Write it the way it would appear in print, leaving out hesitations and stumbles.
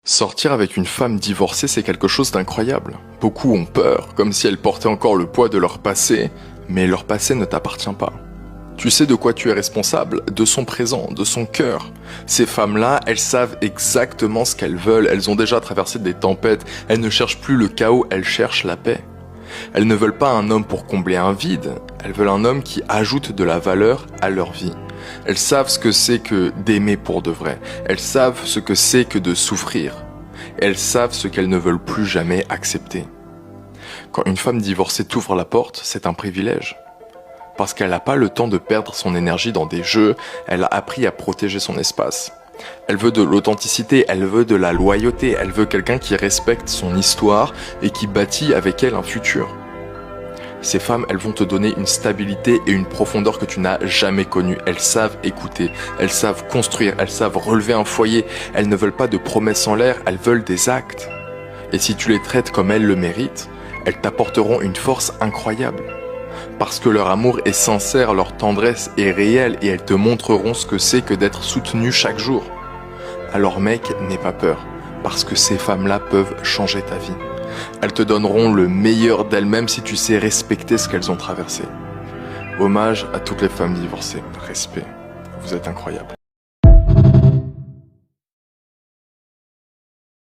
Sortir avec une femme divorcée, c'est quelque chose d'incroyable. Beaucoup ont peur, comme si elle portait encore le poids de leur passé, mais leur passé ne t'appartient pas. Tu sais de quoi tu es responsable, de son présent, de son cœur. Ces femmes-là, elles savent exactement ce qu'elles veulent, elles ont déjà traversé des tempêtes, elles ne cherchent plus le chaos, elles cherchent la paix. Elles ne veulent pas un homme pour combler un vide, elles veulent un homme qui ajoute de la valeur à leur vie. Elles savent ce que c'est que d'aimer pour de vrai, elles savent ce que c'est que de souffrir. Elles savent ce qu'elles ne veulent plus jamais accepter. Quand une femme divorcée t'ouvre la porte, c'est un privilège. Parce qu'elle n'a pas le temps de perdre son énergie dans des jeux, elle a appris à protéger son espace. Elle veut de l'authenticité, elle veut de la loyauté, elle veut quelqu'un qui respecte son histoire et qui bâtit avec elle un futur. Ces femmes, elles vont te donner une stabilité et une profondeur que tu n'as jamais connues. Elles savent écouter, elles savent construire, elles savent relever un foyer. Elles ne veulent pas de promesses en l'air, elles veulent des actes. Et si tu les traites comme elles le méritent, elles t'apporteront une force incroyable. Parce que leur amour est sincère, leur tendresse est réelle et elles te montreront ce que c'est que d'être soutenu chaque jour. Alors mec, n'aie pas peur, parce que ces femmes-là peuvent changer ta vie. Elles te donneront le meilleur d'elles-mêmes si tu sais respecter ce qu'elles ont traversé. Hommage à toutes les femmes divorcées. Respect. Vous êtes incroyables.